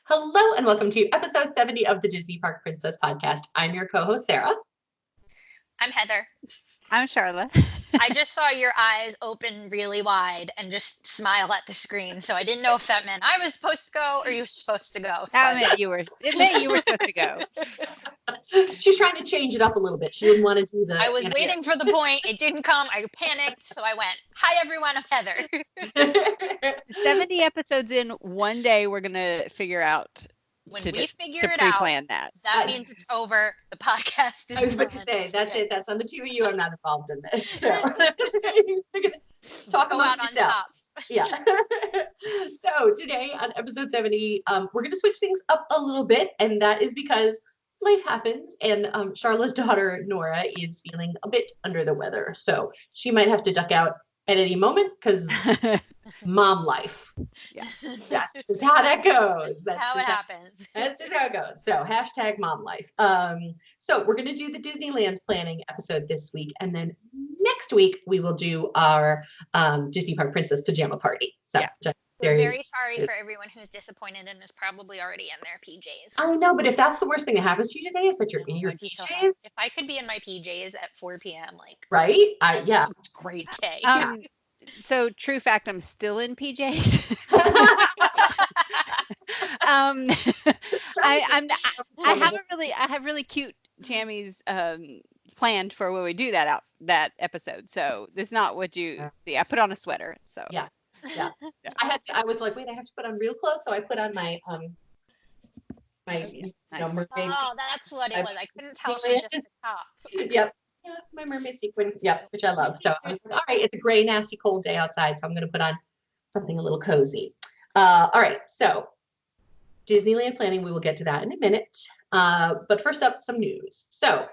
Hello and welcome to episode 70 of the Disney Park Princess podcast. I'm your co-host, Sarah. I'm Heather. I'm Charlotte. I just saw your eyes open really wide and just smile at the screen. So I didn't know if that meant I was supposed to go or you were supposed to go. It meant you were supposed to go. She's trying to change it up a little bit. She didn't want to do the... I was waiting for the point. It didn't come. I panicked. So I went, hi, everyone. I'm Heather. 70 episodes in, one day we're going to figure out when we figure it pre-plan out, that means it's over. The podcast is I was about to say, that's it. That's on the two of you. I'm not involved in this. So talk Go amongst out on yourself. top. Yeah. So today on episode 70, we're going to switch things up a little bit. And that is because life happens. And Charlotte's daughter, Nora, is feeling a bit under the weather. So she might have to duck out at any moment because mom life. Yeah. That's just how that goes. That's how it happens. That's just how it goes. So hashtag mom life. So we're going to do the Disneyland planning episode this week. And then next week we will do our Disney Park Princess pajama party. So yeah. We're very sorry for everyone who's disappointed and is probably already in their PJs. I know, but if that's the worst thing that happens to you today is that you're in your PJs. So if I could be in my PJs at 4 p.m., like right? Yeah, it's a great day. So true fact, I'm still in PJs. I have really cute jammies planned for when we do that episode. So it's not what you see. I put on a sweater. So yeah. I was like, wait, I have to put on real clothes, so I put on my mermaid. Oh, that's what it was. I couldn't tell from just the top. Yep. Yeah, my mermaid sequin. Yep, which I love. So I was like, all right, it's a gray, nasty, cold day outside, so I'm going to put on something a little cozy. All right, so Disneyland planning. We will get to that in a minute. But first up, some news. So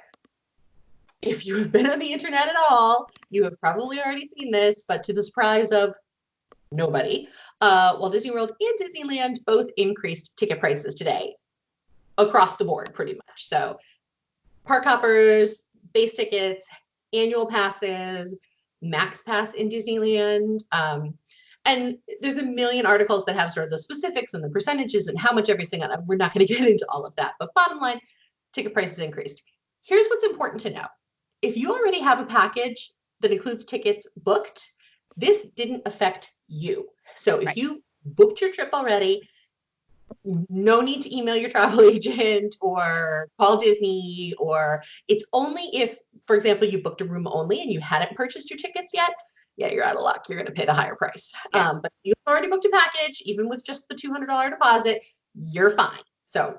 if you have been on the internet at all, you have probably already seen this, but to the surprise of nobody, Walt Disney World and Disneyland both increased ticket prices today across the board pretty much. So park hoppers, base tickets, annual passes, max pass in Disneyland. And there's a million articles that have sort of the specifics and the percentages and how much everything. We're not going to get into all of that, but bottom line, ticket prices increased. Here's what's important to know. If you already have a package that includes tickets booked, this didn't affect you. So if you booked your trip already, no need to email your travel agent or call Disney, or it's only if, for example, you booked a room only and you hadn't purchased your tickets yet. Yeah, you're out of luck. You're going to pay the higher price. Yeah. But if you've already booked a package, even with just the $200 deposit, you're fine. So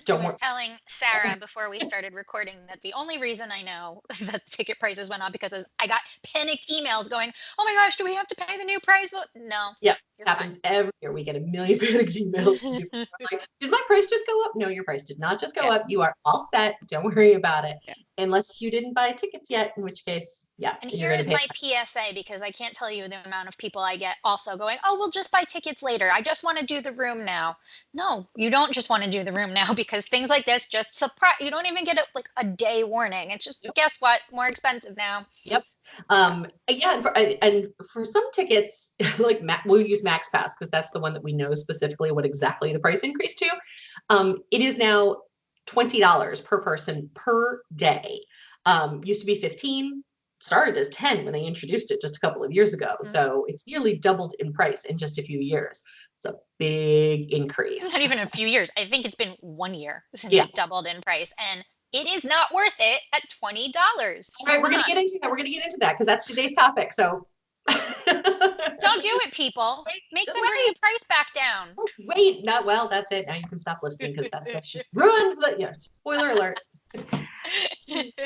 I was telling Sarah before we started recording that the only reason I know that ticket prices went up because I got panicked emails going, oh my gosh, do we have to pay the new price? Well, no. Yeah, it happens every year. We get a million panicked emails from people like, did my price just go up? No, your price did not just go up. You are all set. Don't worry about it. Yeah. Unless you didn't buy tickets yet, in which case, yeah. And here's my PSA, because I can't tell you the amount of people I get also going, oh, we'll just buy tickets later. I just want to do the room now. No, you don't just want to do the room now, because things like this just surprise. You don't even get a day warning. It's just, guess what? More expensive now. Yep. Yeah. And for some tickets, like we'll use Max Pass because that's the one that we know specifically what exactly the price increase to. It is now $20 per person per day. Used to be $15. Started as 10 when they introduced it just a couple of years ago. Mm-hmm. So it's nearly doubled in price in just a few years. It's a big increase. Not even a few years. I think it's been 1 year since it doubled in price. And it is not worth it at $20. All right, we're going to get into that. We're going to get into that because that's today's topic. So don't do it, people. Make them bring the price back down. Wait, well, that's it. Now you can stop listening because that's just ruined. Spoiler alert.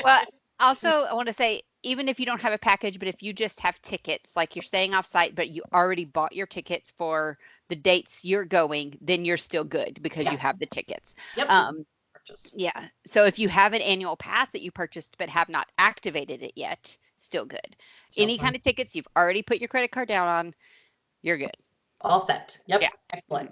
Well, also, I want to say, even if you don't have a package, but if you just have tickets, like you're staying off site, but you already bought your tickets for the dates you're going, then you're still good because you have the tickets. Yep. Yeah. So if you have an annual pass that you purchased but have not activated it yet, still good. Any kind of tickets you've already put your credit card down on, you're good. All set. Yep. Yeah. Excellent.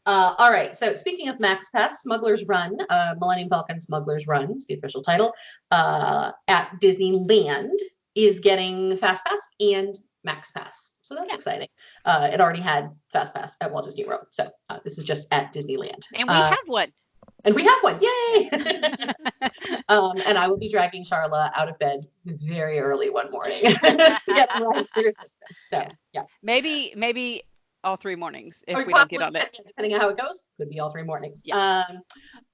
All right. So speaking of Max Pass, Smuggler's Run, Millennium Falcon Smuggler's Run is the official title, at Disneyland is getting Fast Pass and Max Pass. So that's exciting. It already had Fast Pass at Walt Disney World. So this is just at Disneyland. And we have one. And we have one. Yay! And I will be dragging Charla out of bed very early one morning to get right through the system. So yeah. Maybe all 3 mornings if Or we don't get on it. Depending on how it goes, could be all 3 mornings. Yeah.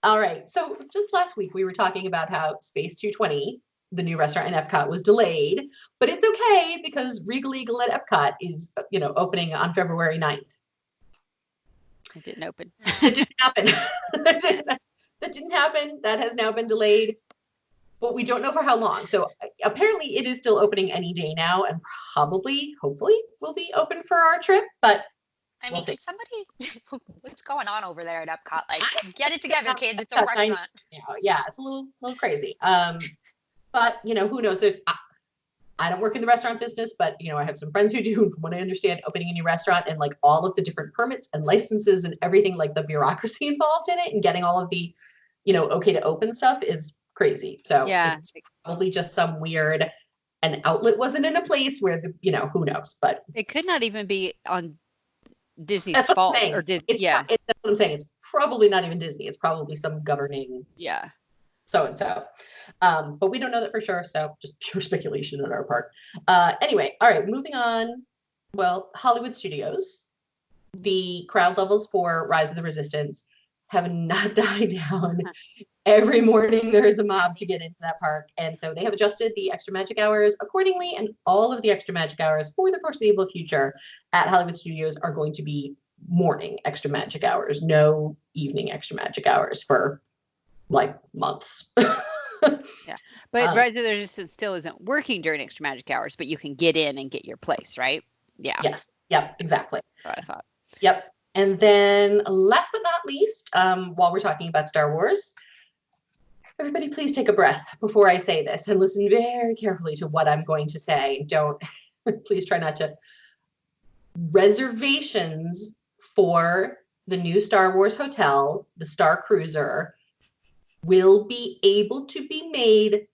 All right. So just last week we were talking about how Space 220, the new restaurant in Epcot, was delayed, but it's okay because Regal Eagle at Epcot is, opening on February 9th. It didn't open. It didn't happen. That didn't happen. That has now been delayed, but we don't know for how long. So apparently it is still opening any day now and hopefully will be open for our trip, but I we'll mean, see. somebody, what's going on over there at Epcot? Like, get it together, kids. It's a restaurant. Yeah, it's a little crazy. But who knows? I don't work in the restaurant business, but I have some friends who do. And from what I understand, opening a new restaurant and like all of the different permits and licenses and everything, like the bureaucracy involved in it and getting all of the, okay to open stuff is crazy. So Yeah. it's probably just some weird, an outlet wasn't in a place where who knows, but It could not even be on Disney's that's what fault. I'm saying. Or That's what I'm saying. It's probably not even Disney. It's probably some governing so-and-so. But we don't know that for sure. So just pure speculation on our part. Anyway, all right, moving on. Well, Hollywood Studios, the crowd levels for Rise of the Resistance have not died down. Every morning there is a mob to get into that park. And so they have adjusted the extra magic hours accordingly. And all of the extra magic hours for the foreseeable future at Hollywood Studios are going to be morning extra magic hours, no evening extra magic hours for like months. Yeah. But Rise of the Resistance still isn't working during extra magic hours, but you can get in and get your place, right? Yeah. Yes. Yep. Exactly. That's what I thought. Yep. And then last but not least, while we're talking about Star Wars, everybody please take a breath before I say this and listen very carefully to what I'm going to say. Please try not to. Reservations for the new Star Wars hotel, the Star Cruiser, will be able to be made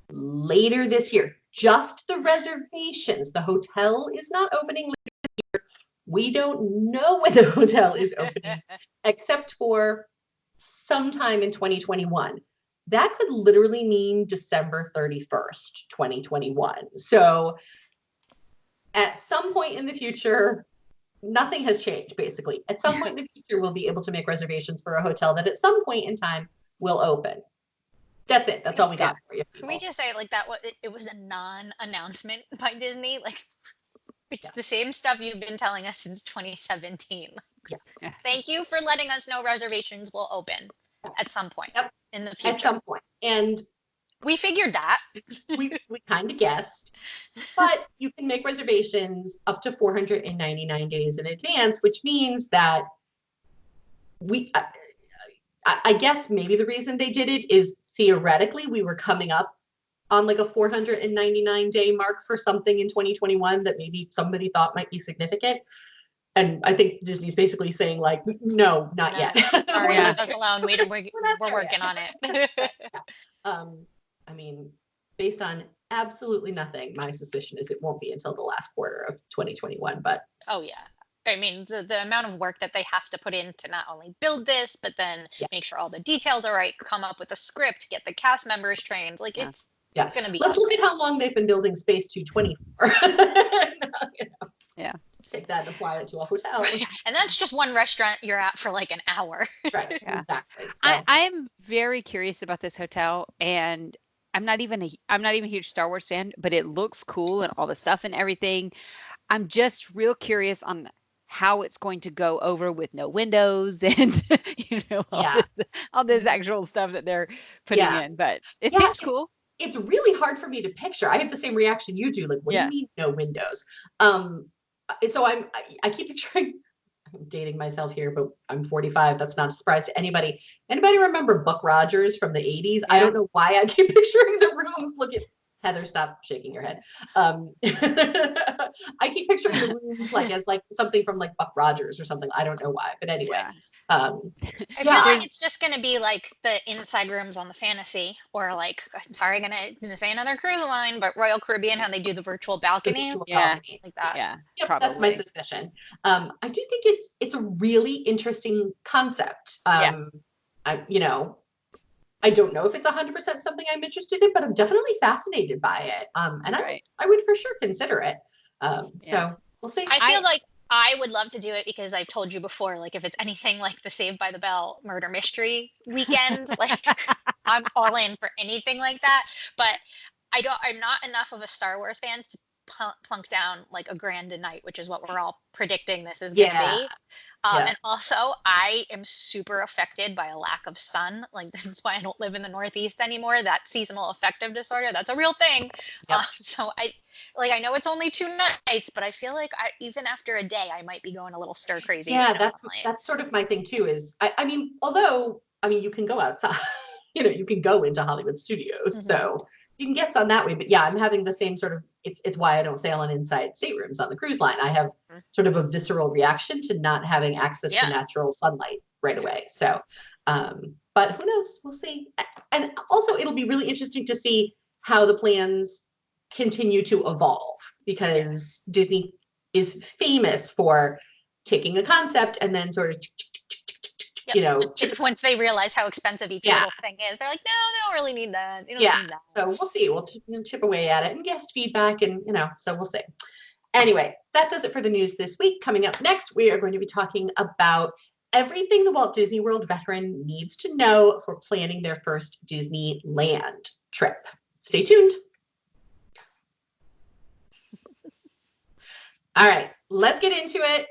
later this year. Just the reservations. The hotel is not opening later this year. We don't know when the hotel is opening, except for sometime in 2021. That could literally mean December 31st, 2021. So at some point in the future, nothing has changed, basically. At some point in the future, we'll be able to make reservations for a hotel that at some point in time will open. That's it. That's all we got for you. Can we just say like that? It was a non-announcement by Disney. Like it's the same stuff you've been telling us since 2017. Yes. Thank you for letting us know reservations will open at some point in the future. At some point. And we figured that. we kind of guessed. But you can make reservations up to 499 days in advance, which means that I guess maybe the reason they did it is theoretically we were coming up on like a 499 day mark for something in 2021 that maybe somebody thought might be significant. And I think Disney's basically saying like, no, not yet. Sorry, leave us alone. We're working on it. I mean, based on absolutely nothing, my suspicion is it won't be until the last quarter of 2021. But oh yeah, I mean the amount of work that they have to put in to not only build this, but then make sure all the details are right, come up with a script, get the cast members trained. Like it's gonna be. Let's look at how long they've been building Space 220 for. Yeah. Take that and apply it to a hotel. And that's just one restaurant you're at for like an hour. Right. Yeah. Exactly. So. I'm very curious about this hotel, and I'm not even a huge Star Wars fan, but it looks cool and all the stuff and everything. I'm just real curious on how it's going to go over with no windows and all this actual stuff that they're putting in. But it seems cool. It's really hard for me to picture. I have the same reaction you do. Like, what do you mean no windows? So I keep picturing. I'm dating myself here, but I'm 45. That's not a surprise to anybody. Anybody remember Buck Rogers from the 80s? I don't know why I keep picturing the rooms looking Heather, stop shaking your head. I keep picturing the rooms like as like something from like Buck Rogers or something. I don't know why, but anyway. Yeah. I feel like it's just gonna be like the inside rooms on the Fantasy, or like, I'm sorry, gonna say another cruise line, but Royal Caribbean, how they do the virtual balcony, Yeah. like that. Yeah. Yep, probably. that's my suspicion. I do think it's a really interesting concept. I don't know if it's 100% something I'm interested in, but I'm definitely fascinated by it. And Right. I would for sure consider it. Yeah. So we'll see. I feel like I would love to do it because I've told you before, like if it's anything like the Saved by the Bell murder mystery weekend, like I'm all in for anything like that. But I'm not enough of a Star Wars fan to plunk down like a Grand Night, which is what we're all predicting this is going to be. And also, I am super affected by a lack of sun. Like, that's why I don't live in the Northeast anymore. That seasonal affective disorder, that's a real thing. Yep. So I know it's only 2 nights, but I feel like even after a day, I might be going a little stir crazy. Yeah, that's sort of my thing too. Is I mean, although you can go outside, you can go into Hollywood Studios, so you can get sun that way. But yeah, I'm having the same sort of. It's why I don't sail on inside staterooms on the cruise line. I have sort of a visceral reaction to not having access to natural sunlight right away. So, but who knows? We'll see. And also, it'll be really interesting to see how the plans continue to evolve, because Disney is famous for taking a concept and then sort of once they realize how expensive each little thing is, they're like, no, they don't really need that. They don't need that. So we'll see. We'll chip away at it and guest feedback, and so we'll see. Anyway, that does it for the news this week. Coming up next, we are going to be talking about everything the Walt Disney World veteran needs to know for planning their first Disneyland trip. Stay tuned. All right, let's get into it.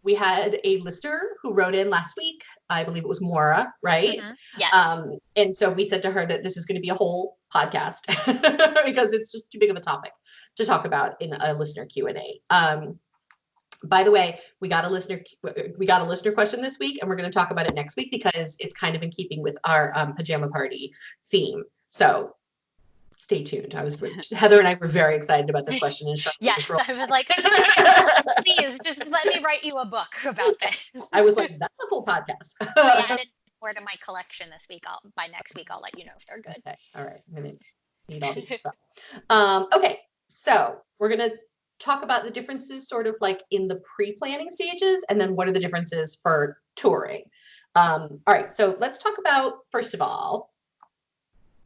We had a listener who wrote in last week. I believe it was Mora, right? Yes. And so we said to her that this is going to be a whole podcast because it's just too big of a topic to talk about in a listener Q&A. By the way, we got a listener question this week, and we're going to talk about it next week because it's kind of in keeping with our pajama party theme. So stay tuned. Heather and I were very excited about this question. And yes, I was like, please just let me write you a book about this. I was like, that's a whole podcast. I added more to my collection this week. By next week, I'll let you know if they're good. Okay. All right. I'm going to need all these stuff. Okay. So we're going to talk about the differences sort of like in the pre-planning stages, and then what are the differences for touring. All right. So let's talk about, first of all,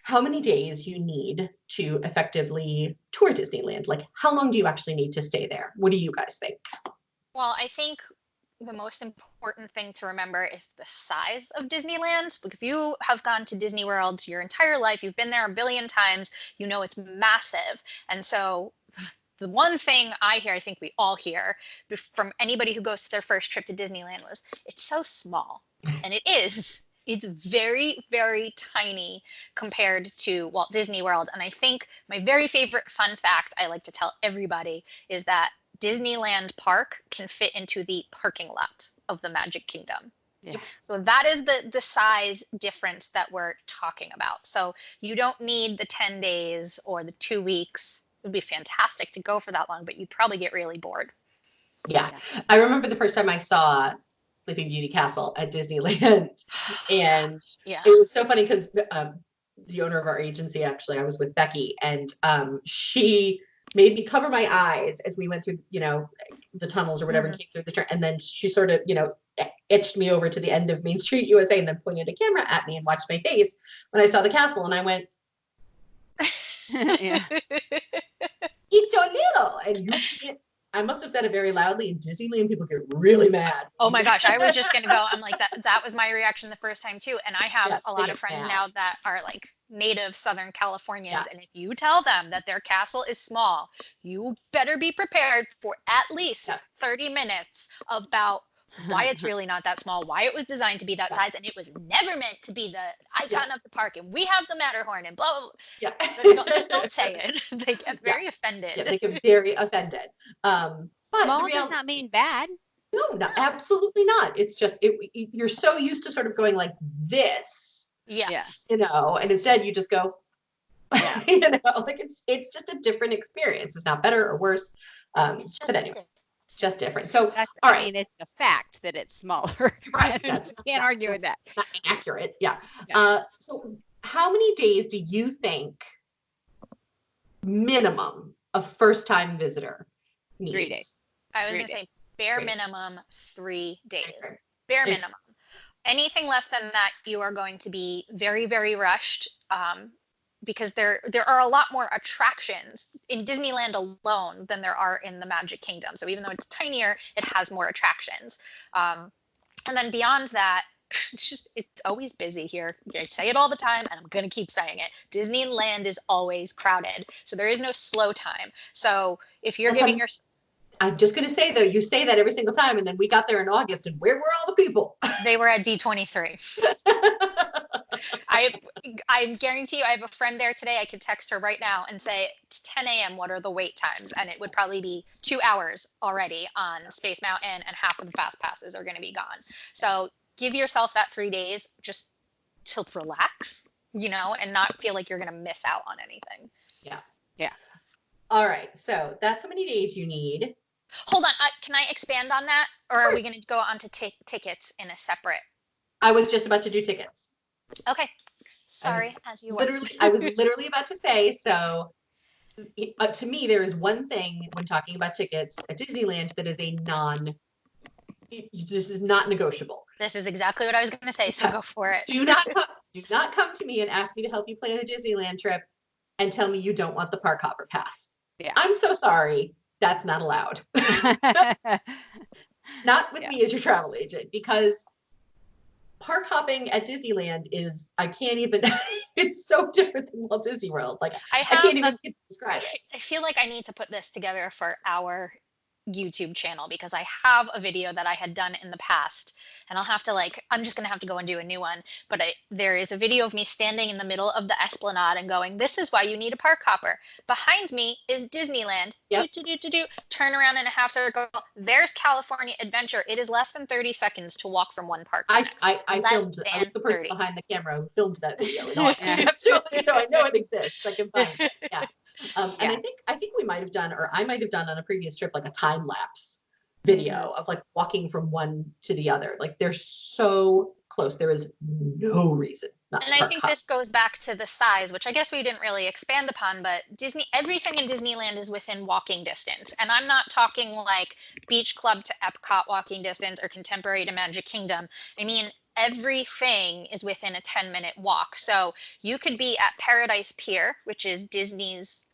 how many days you need to effectively tour Disneyland. Like, how long do you actually need to stay there? What do you guys think? Well, I think the most important thing to remember is the size of Disneyland. Like, if you have gone to Disney World your entire life, you've been there a billion times, you know it's massive. And so the one thing I hear, I think we all hear from anybody who goes to their first trip to Disneyland was, it's so small. And it is. It's very, very tiny compared to Walt Disney World. And I think my very favorite fun fact I like to tell everybody is that Disneyland Park can fit into the parking lot of the Magic Kingdom. Yeah. So that is the size difference that we're talking about. So you don't need the 10 days or the 2 weeks. It would be fantastic to go for that long, but you'd probably get really bored. Yeah. I remember the first time I saw Sleeping Beauty Castle at Disneyland, and it was so funny because the owner of our agency, actually, I was with Becky, and she made me cover my eyes as we went through, the tunnels or whatever, and came through the turn, and then she sort of, etched me over to the end of Main Street USA, and then pointed a camera at me and watched my face when I saw the castle, and I went, yeah. "It's so little," and you can't. I must have said it very loudly, and Disneyland people get really mad. Oh my gosh, I was just going to go. I'm like, that was my reaction the first time too. And I have a lot of friends now that are like native Southern Californians. And if you tell them that their castle is small, you better be prepared for at least 30 minutes about why it's really not that small, why it was designed to be that size, and it was never meant to be the icon of the park, and we have the Matterhorn, and blah, blah, blah. Just don't say it. They get very offended. Yeah, they get very offended. But small does not mean bad. No, absolutely not. It's just, you're so used to sort of going like this, yes, and instead you just go, Yeah. You know, like it's just a different experience. It's not better or worse. But anyway, different. it's just different. So, That's, all I right, mean, it's a fact that it's smaller. right. Can't argue with that. Not inaccurate. Yeah. Yeah. So how many days do you think minimum a first-time visitor needs? 3 days. I was 3 going to days. say bare Great. minimum 3 days. Okay. Bare Okay. minimum. Anything less than that, you are going to be very, very rushed, because there are a lot more attractions in Disneyland alone than there are in the Magic Kingdom. So even though it's tinier, it has more attractions. And then beyond that, it's always busy here. I say it all the time, and I'm going to keep saying it. Disneyland is always crowded. So there is no slow time. So if you're giving your I'm just going to say, though, you say that every single time. And then we got there in August, and where were all the people? They were at D23. I guarantee you, I have a friend there today. I could text her right now and say, it's 10 a.m. What are the wait times? And it would probably be 2 hours already on Space Mountain, and half of the fast passes are going to be gone. So give yourself that 3 days just to relax, and not feel like you're going to miss out on anything. Yeah. Yeah. All right. So that's how many days you need. Hold on. Can I expand on that? Or are we course. going to go on to tickets in a separate? I was just about to do tickets. Okay. Sorry, as you were. I was literally about to say, so to me, there is one thing when talking about tickets at Disneyland that is this is not negotiable. This is exactly what I was going to say, so go for it. Do not come to me and ask me to help you plan a Disneyland trip and tell me you don't want the park hopper pass. Yeah. I'm so sorry. That's not allowed. Not with me as your travel agent, because park hopping at Disneyland is, I can't even, it's so different than Walt Disney World. Like, I can't even describe it. I feel like I need to put this together for our YouTube channel, because I have a video that I had done in the past, and I'll have to I'm just going to have to go and do a new one. But there is a video of me standing in the middle of the Esplanade and going, this is why you need a park hopper. Behind me is Disneyland. Yep. Turn around in a half circle. There's California Adventure. It is less than 30 seconds to walk from one park to the next. I filmed, I was the person behind the camera who filmed that video. Actually, so I know it exists. I can find it. Yeah. And I think we might have done, or I might have done on a previous trip, like a time lapse video of walking from one to the other. Like, they're so close. There is no reason not And I think this goes back to the size, which I guess we didn't really expand upon, but everything in Disneyland is within walking distance. And I'm not talking like Beach Club to Epcot walking distance or Contemporary to Magic Kingdom. I mean, everything is within a 10-minute walk. So you could be at Paradise Pier, which is Disney's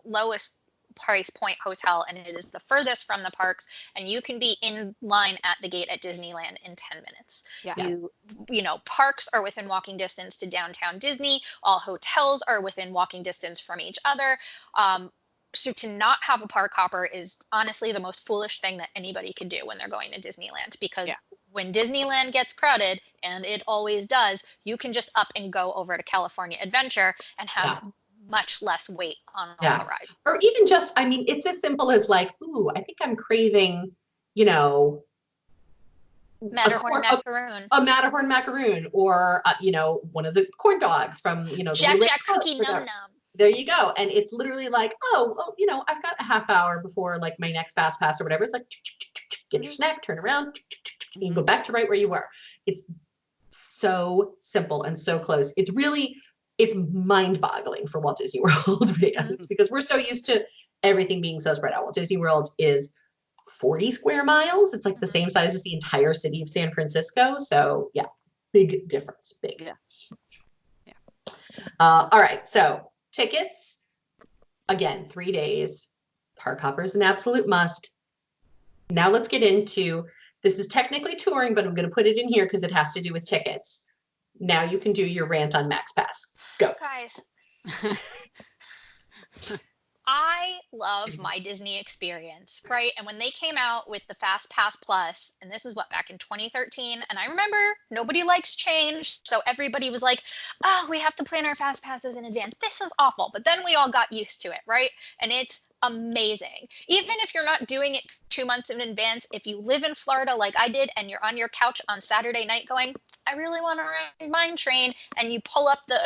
lowest price point hotel, and it is the furthest from the parks, and you can be in line at the gate at Disneyland in 10 minutes. Yeah. Parks are within walking distance to downtown Disney. All hotels are within walking distance from each other. So to not have a park hopper is honestly the most foolish thing that anybody could do when they're going to Disneyland, because when Disneyland gets crowded, and it always does, you can just up and go over to California Adventure and have much less wait on all the rides. Or even just, I mean, it's as simple as ooh, I think I'm craving, Matterhorn macaroon. A Matterhorn macaroon, or one of the corn dogs from the Jack Cookie Num Num. There you go. And it's literally I've got a half hour before my next fast pass or whatever. It's get your snack, turn around, you go back to right where you were. It's so simple and so close. It's mind-boggling for Walt Disney World fans, because we're so used to everything being so spread out. Walt Disney World is 40 square miles. It's the same size as the entire city of San Francisco. So yeah, big difference. Big. Yeah. All right. So tickets, again, 3 days. Park hopper is an absolute must. Now let's get into, this is technically touring, but I'm going to put it in here because it has to do with tickets. Now you can do your rant on MaxPass. Go. Guys, I love my Disney experience, right? And when they came out with the Fast Pass Plus, and this is back in 2013, and I remember nobody likes change, so everybody was like, oh, we have to plan our Fast Passes in advance. This is awful. But then we all got used to it, right? And it's amazing. Even if you're not doing it 2 months in advance, if you live in Florida like I did, and you're on your couch on Saturday night going, I really want to ride Mine Train, and you pull up the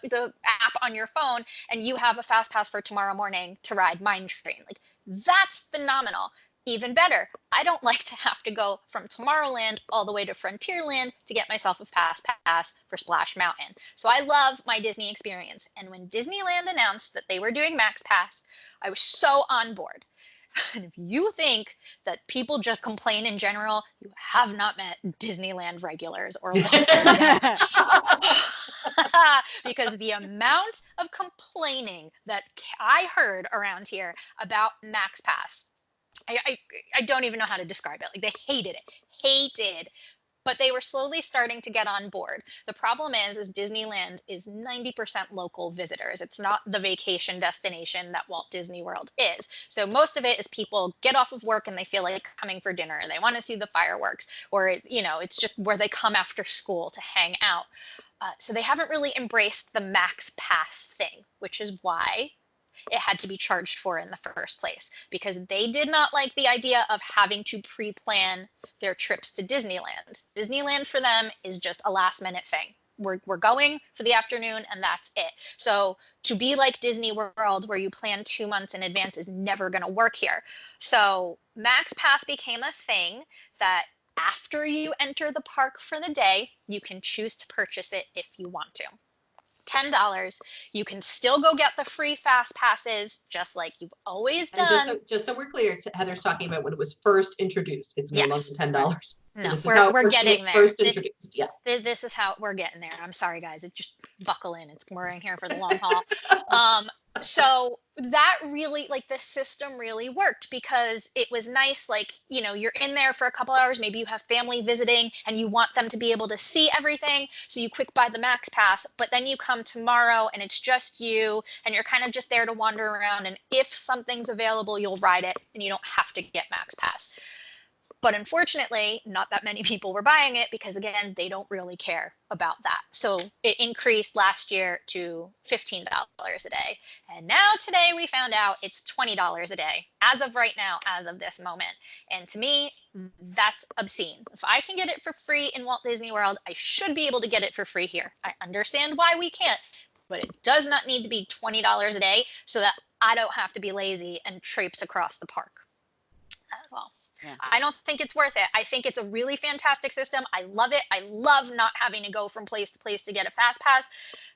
the app on your phone and you have a fast pass for tomorrow morning to ride Mine Train. Like, that's phenomenal. Even better, I don't like to have to go from Tomorrowland all the way to Frontierland to get myself a fast pass for Splash Mountain. So I love my Disney experience. And when Disneyland announced that they were doing Max Pass, I was so on board. And if you think that people just complain in general, you have not met Disneyland regulars or because the amount of complaining that I heard around here about Max Pass, I don't even know how to describe it. Like, they hated it, but they were slowly starting to get on board. The problem is Disneyland is 90% local visitors. It's not the vacation destination that Walt Disney World is. So most of it is people get off of work and they feel like coming for dinner and they want to see the fireworks, or it's just where they come after school to hang out. So they haven't really embraced the Max Pass thing, which is why it had to be charged for in the first place, because they did not like the idea of having to pre-plan their trips to Disneyland. Disneyland for them is just a last minute thing. We're going for the afternoon and that's it. So to be like Disney World, where you plan 2 months in advance, is never going to work here. So Max Pass became a thing that after you enter the park for the day, you can choose to purchase it if you want to. $10. You can still go get the free fast passes, just like you've always done. And just so we're clear, Heather's talking about when it was first introduced. It's no longer $10. No, this is we're getting there. First introduced, yeah. This is how we're getting there. I'm sorry, guys. It just buckle in. We're in here for the long haul. So that really, like, the system really worked, because it was nice. Like, you're in there for a couple hours. Maybe you have family visiting and you want them to be able to see everything. So you quick buy the Max Pass, but then you come tomorrow and it's just you and you're kind of just there to wander around. And if something's available, you'll ride it and you don't have to get Max Pass. But unfortunately, not that many people were buying it because, again, they don't really care about that. So it increased last year to $15 a day. And now today we found out it's $20 a day, as of right now, as of this moment. And to me, that's obscene. If I can get it for free in Walt Disney World, I should be able to get it for free here. I understand why we can't, but it does not need to be $20 a day so that I don't have to be lazy and traipse across the park. That's all. Yeah. I don't think it's worth it. I think it's a really fantastic system. I love it. I love not having to go from place to place to get a fast pass.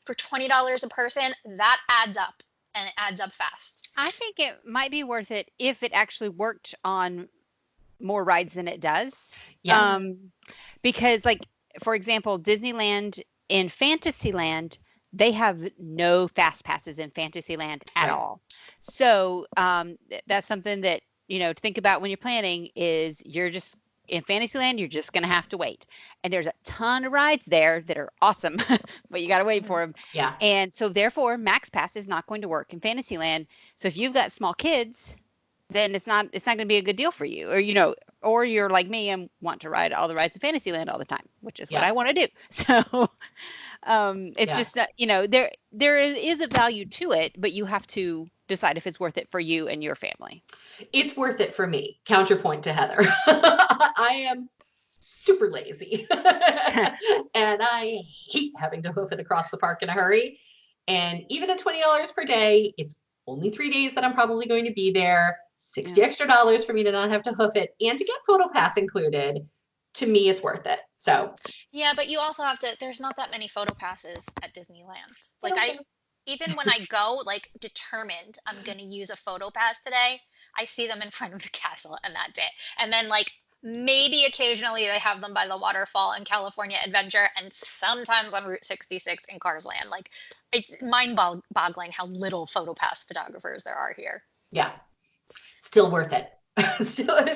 For $20 a person, that adds up, and it adds up fast. I think it might be worth it if it actually worked on more rides than it does. Yes. Because, like, for example, Disneyland in Fantasyland, they have no fast passes in Fantasyland at all. So that's something that, to think about when you're planning is you're just in Fantasyland, you're just going to have to wait. And there's a ton of rides there that are awesome, but you got to wait for them. Yeah. And so therefore Max Pass is not going to work in Fantasyland. So if you've got small kids, then it's not going to be a good deal for you, or you're like me and want to ride all the rides in Fantasyland all the time, which is what I want to do. So it's just that, there is a value to it, but you have to decide if it's worth it for you and your family. It's worth it for me. Counterpoint to Heather. I am super lazy and I hate having to hoof it across the park in a hurry. And even at $20 per day, it's only 3 days that I'm probably going to be there. $60 extra for me to not have to hoof it and to get PhotoPass included. To me, it's worth it. So yeah, but you also have to. There's not that many PhotoPasses at Disneyland. Like even when I go, like, determined I'm going to use a PhotoPass today, I see them in front of the castle and that's it. And then, like, maybe occasionally they have them by the waterfall in California Adventure and sometimes on Route 66 in Cars Land. Like, it's mind-boggling how little PhotoPass photographers there are here. Yeah. Still worth it. It's not,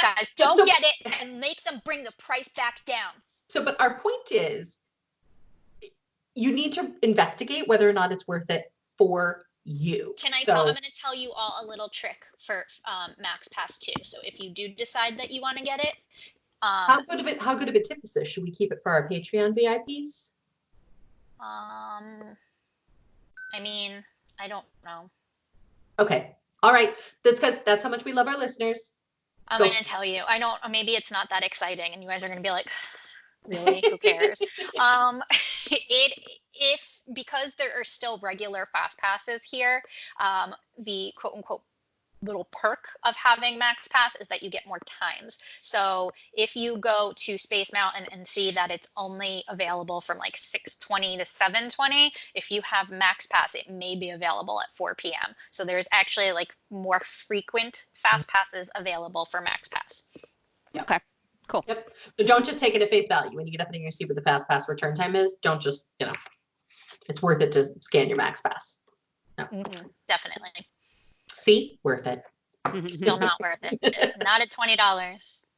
guys. Don't get it and make them bring the price back down. But our point is, you need to investigate whether or not it's worth it for you. I'm going to tell you all a little trick for Max Pass 2. So if you do decide that you want to get it, how good of a tip is this? Should we keep it for our Patreon VIPs? I mean, I don't know. Okay. All right. That's how much we love our listeners. I'm going to tell you. I don't. Maybe it's not that exciting, and you guys are going to be like, Really, who cares? Because there are still regular fast passes here, the quote unquote little perk of having max pass is that you get more times. So if you go to Space Mountain and see that it's only available from like 6:20 to 7:20, if you have max pass, it may be available at 4 p.m. So there's actually like more frequent fast passes available for max pass. Okay, cool. Yep. So don't just take it at face value. When you get up in your seat what the fast pass return time is, don't just, it's worth it to scan your max pass. No. Definitely. See, worth it. Still not worth it. Not at $20.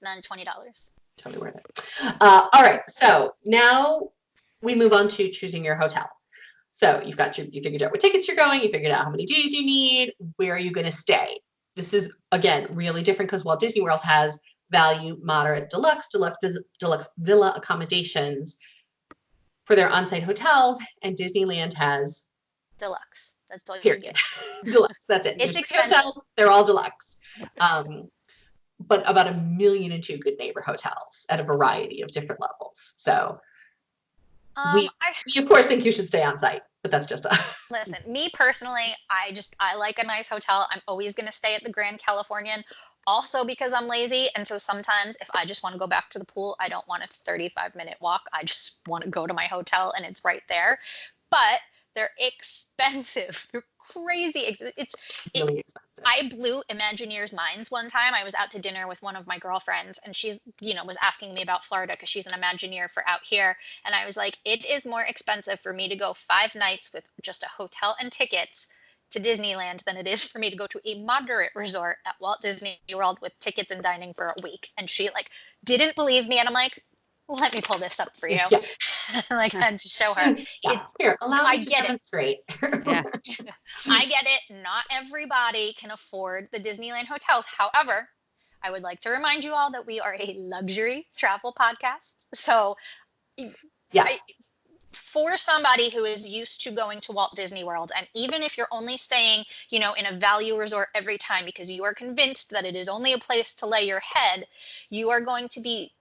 Not at $20. Totally worth it. All right. So now we move on to choosing your hotel. So you figured out what tickets you're going, you figured out how many days you need, where are you going to stay? This is, again, really different because Walt Disney World has value, moderate, deluxe villa accommodations for their on-site hotels, and Disneyland has deluxe. That's all you period. get. Deluxe. That's it. It's There's expensive. hotels, they're all deluxe. But about 1.2 million good neighbor hotels at a variety of different levels. So we of course think you should stay on site, but that's just Listen, me personally, I like a nice hotel. I'm always going to stay at the Grand Californian, also because I'm lazy. And so sometimes if I just want to go back to the pool, I don't want a 35-minute walk. I just want to go to my hotel and it's right there. But they're expensive. They're crazy. really expensive. I blew Imagineers' minds one time. I was out to dinner with one of my girlfriends and she's, was asking me about Florida because she's an Imagineer for out here. And I was like, it is more expensive for me to go 5 nights with just a hotel and tickets to Disneyland than it is for me to go to a moderate resort at Walt Disney World with tickets and dining for a week. And she didn't believe me. And I'm like, let me pull this up for you. Yeah. I had to show her. Yeah. Here, allow me to demonstrate. Yeah. I get it. Not everybody can afford the Disneyland hotels. However, I would like to remind you all that we are a luxury travel podcast. So for somebody who is used to going to Walt Disney World, and even if you're only staying, in a value resort every time because you are convinced that it is only a place to lay your head, you are going to be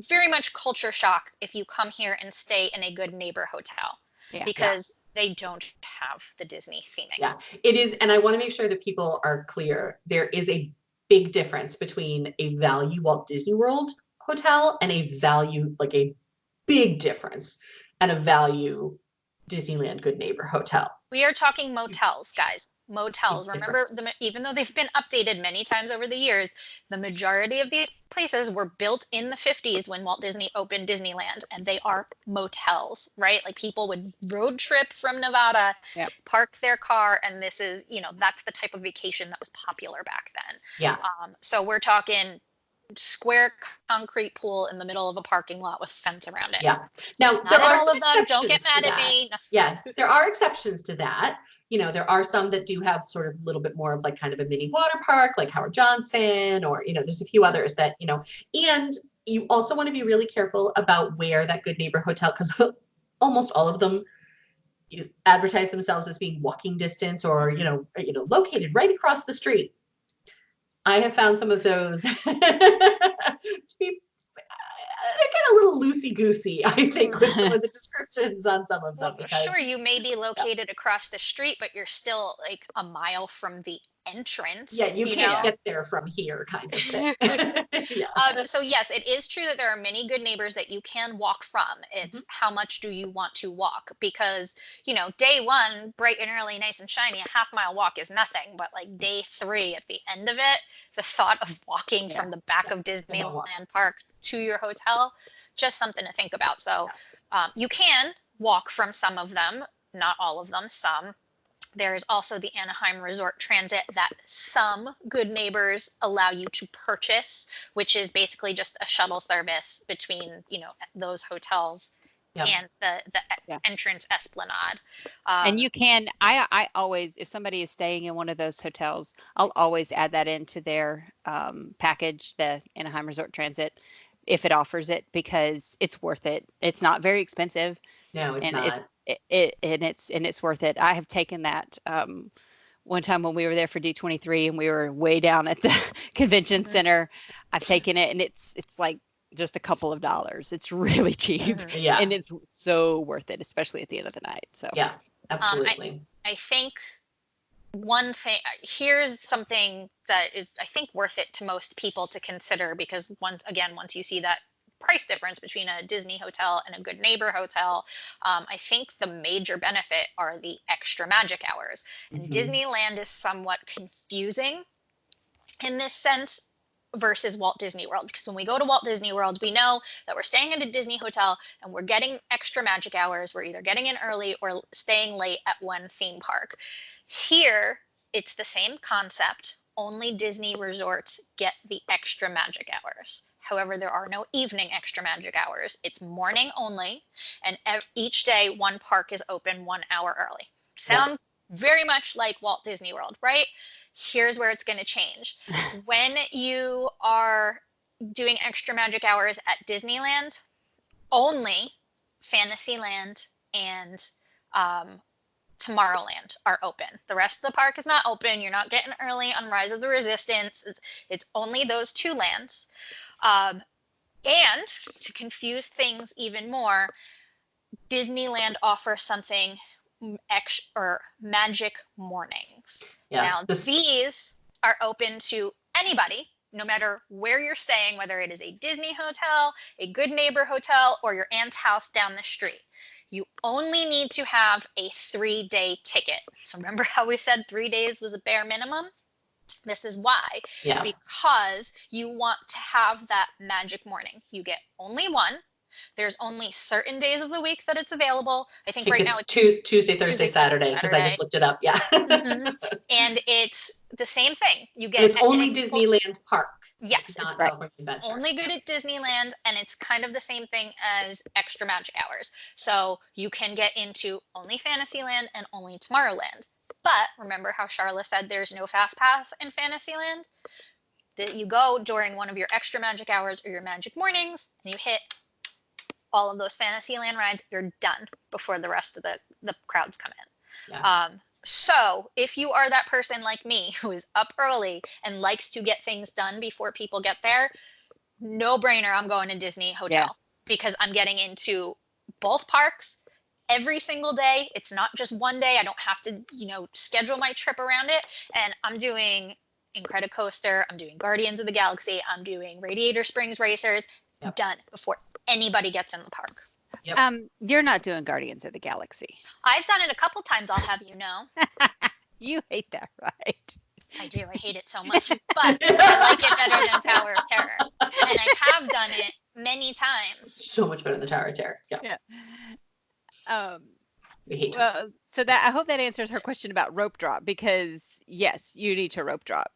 very much culture shock if you come here and stay in a good neighbor hotel because they don't have the Disney theming. Yeah, it is. And I want to make sure that people are clear. There is a big difference between a value Walt Disney World hotel and a value, like a big difference, and a value Disneyland Good Neighbor hotel. We are talking motels, guys. Motels. Remember, even though they've been updated many times over the years, the majority of these places were built in the 50s when Walt Disney opened Disneyland, and they are motels, right? Like people would road trip from Nevada, park their car, and this is, that's the type of vacation that was popular back then. Yeah. So we're talking square concrete pool in the middle of a parking lot with a fence around it. Yeah. Now, not all of them. Don't get mad at me. Yeah, there are exceptions to that. There are some that do have sort of a little bit more of like kind of a mini water park, like Howard Johnson, or, there's a few others that, and you also want to be really careful about where that Good Neighbor hotel, because almost all of them advertise themselves as being walking distance or, located right across the street. I have found some of those to be they get a little loosey-goosey, I think, with some of the descriptions on some of them. Well, sure, you may be located across the street, but you're still like a mile from the entrance. Yeah, you can't get there from here, kind of thing. So yes, it is true that there are many good neighbors that you can walk from. It's how much do you want to walk? Because, day one, bright and early, nice and shiny, a half-mile walk is nothing. But like day 3, at the end of it, the thought of walking from the back of Disneyland Park to your hotel, just something to think about. So you can walk from some of them, not all of them, some. There's also the Anaheim Resort Transit that some good neighbors allow you to purchase, which is basically just a shuttle service between, those hotels and the entrance esplanade. And you can, I always, if somebody is staying in one of those hotels, I'll always add that into their package, the Anaheim Resort Transit, if it offers it, because it's worth it. It's not very expensive. No, it's not. It's worth it. I have taken that one time when we were there for D23 and we were way down at the convention center. I've taken it and it's like just a couple of dollars. It's really cheap. Yeah. And it's so worth it, especially at the end of the night. So Yeah, absolutely. I think one thing, here's something that is, I think, worth it to most people to consider, because once you see that price difference between a Disney hotel and a Good Neighbor hotel, I think the major benefit are the extra magic hours. And Disneyland is somewhat confusing in this sense versus Walt Disney World, because when we go to Walt Disney World, we know that we're staying at a Disney hotel and we're getting extra magic hours. We're either getting in early or staying late at one theme park. Here, it's the same concept, only Disney resorts get the extra magic hours. However, there are no evening extra magic hours. It's morning only, and each day one park is open 1 hour early. Sounds very much like Walt Disney World, right? Here's where it's going to change. When you are doing extra magic hours at Disneyland, only Fantasyland and Tomorrowland are open. The rest of the park is not open. You're not getting early on Rise of the Resistance. It's only those two lands. And to confuse things even more, Disneyland offers something extra, or magic mornings. Now, these are open to anybody, no matter where you're staying, whether it is a Disney hotel, a Good Neighbor hotel, or your aunt's house down the street. You only need to have a 3-day ticket. So remember how we said 3 days was a bare minimum? This is why. Yeah. Because you want to have that magic morning. You get only one. There's only certain days of the week that it's available. I think right now it's Tuesday, Thursday, Saturday, because I just looked it up. Yeah. And it's the same thing. You get it's only Disneyland Park. Yes, it's not right. California Adventure. Only good at Disneyland, and it's kind of the same thing as extra magic hours. So you can get into only Fantasyland and only Tomorrowland. But remember how Charla said there's no fast pass in Fantasyland? That you go during one of your extra magic hours or your magic mornings, and you hit all of those Fantasyland rides, you're done before the rest of the crowds come in. Yeah. So if you are that person like me who is up early and likes to get things done before people get there, no brainer, I'm going to Disney Hotel because I'm getting into both parks every single day. It's not just one day. I don't have to, schedule my trip around it. And I'm doing Incredicoaster. I'm doing Guardians of the Galaxy. I'm doing Radiator Springs Racers. Done before anybody gets in the park. Yep. You're not doing Guardians of the Galaxy. I've done it a couple times, I'll have you know. You hate that ride. I do. I hate it so much. But I like it better than Tower of Terror. And I have done it many times. So much better than Tower of Terror. Yeah. We hate so that I hope that answers her question about rope drop, because yes, you need to rope drop.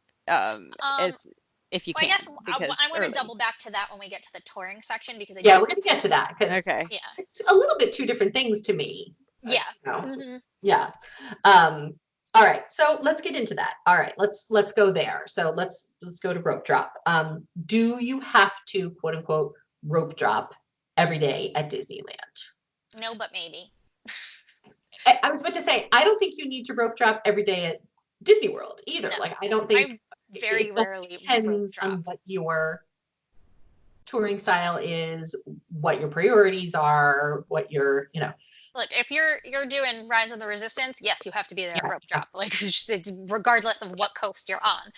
If you can. I guess I want to double back to that when we get to the touring section, because we're going to get to that. Okay. Yeah. It's a little bit two different things to me. Yeah. Yeah. All right. So let's get into that. All right. Let's go there. So let's go to rope drop. Do you have to, quote unquote, rope drop every day at Disneyland? No, but maybe. I was about to say, I don't think you need to rope drop every day at Disney World either. No. Like, I don't think very rarely depends on what your touring style is, what your priorities are, what your, Look, if you're doing Rise of the Resistance, yes, you have to be there at rope drop, like regardless of what coast you're on.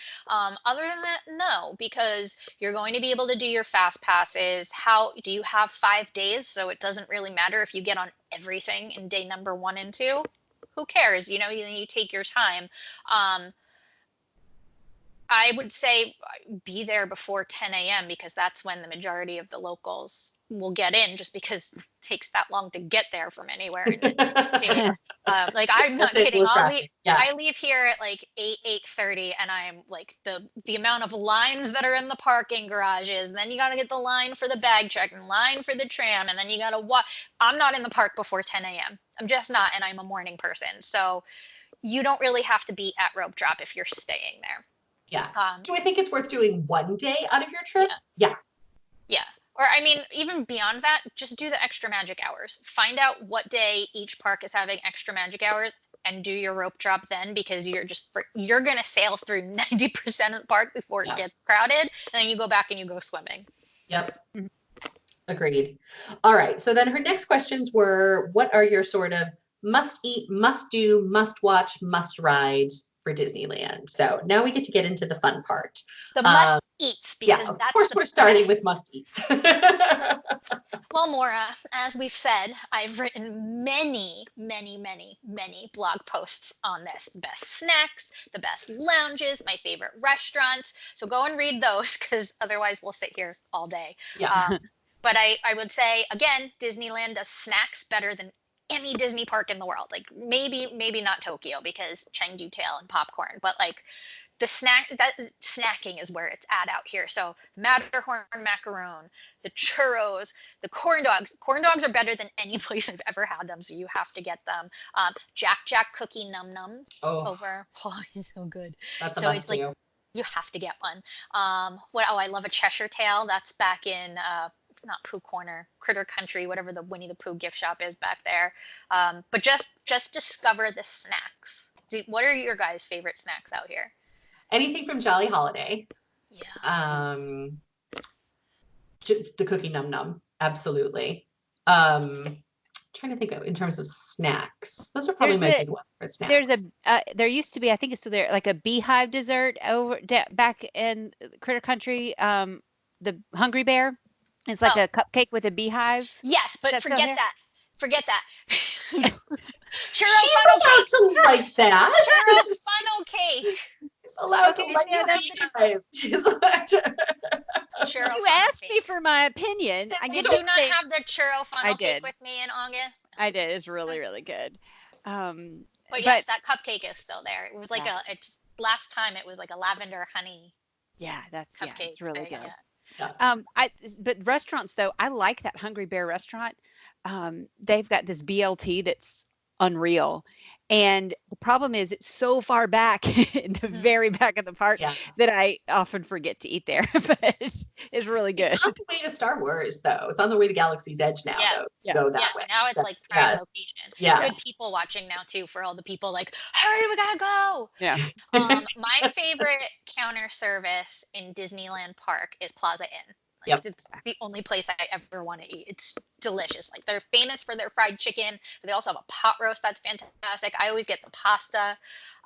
Other than that, no, because you're going to be able to do your fast passes. How do you have 5 days? So it doesn't really matter if you get on everything in day number 1 and 2. Who cares? You take your time. I would say be there before 10 a.m. because that's when the majority of the locals will get in, just because it takes that long to get there from anywhere in the state. Like, I'm not kidding. I leave here at like 8:30, and I'm like, the amount of lines that are in the parking garages, and then you got to get the line for the bag check and line for the tram, and then you got to walk. I'm not in the park before 10 a.m. I'm just not, and I'm a morning person. So you don't really have to be at rope drop if you're staying there. Yeah. Do I think it's worth doing 1 day out of your trip? Yeah. Or, I mean, even beyond that, just do the extra magic hours. Find out what day each park is having extra magic hours and do your rope drop then, because you're going to sail through 90% of the park before it gets crowded. And then you go back and you go swimming. Yep. Agreed. All right. So then her next questions were, what are your sort of must eat, must do, must watch, must ride for Disneyland? So now we get into the fun part. The must eats, Yeah, because of that's course the we're starting best. with must eats. Well, Mora, as we've said, I've written many, many, many, many blog posts on this. The best snacks, the best lounges, my favorite restaurants. So go and read those, because otherwise we'll sit here all day. Yeah. But I would say, again, Disneyland does snacks better than any Disney park in the world. Like maybe not Tokyo because Chengdu tail and popcorn, but like snacking is where it's at out here. So Matterhorn macaron, the churros, the corn dogs. Corn dogs are better than any place I've ever had them, so you have to get them. Jack cookie num num Oh, over. Oh, it's so good. that's a So must it's like do. you have to get one. I love a Cheshire tail. That's back in not Pooh Corner, Critter Country, whatever the Winnie the Pooh gift shop is back there. But just discover the snacks. What are your guys' favorite snacks out here? Anything from Jolly Holiday. Yeah. The cookie num num. Absolutely. Trying to think of in terms of snacks. Those are probably my big ones for snacks. There used to be, I think it's still there, like a beehive dessert back in Critter Country. The Hungry Bear. It's like a cupcake with a beehive. Yes, but forget that. Forget that. She's allowed to like that. Churro funnel cake. She's allowed to like beehive. She's allowed to. Churro You asked me for my opinion. Did you not have the churro funnel cake with me in August? I did. It's really, really good. But yes, that cupcake is still there. It was like last time it was like a lavender honey. Yeah, that's cupcake. It's really good. Yeah. But restaurants though, I like that Hungry Bear restaurant. They've got this BLT that's unreal. And the problem is it's so far back in the very back of the park that I often forget to eat there. But it's really good. It's on the way to Star Wars, though. It's on the way to Galaxy's Edge now, though. Go that way. So now it's like prime location. Yeah. It's good people watching now, too, for all the people like, hurry, we gotta go. Yeah. My favorite counter service in Disneyland Park is Plaza Inn. It's the only place I ever want to eat. It's delicious. Like they're famous for their fried chicken, but they also have a pot roast that's fantastic. I always get the pasta.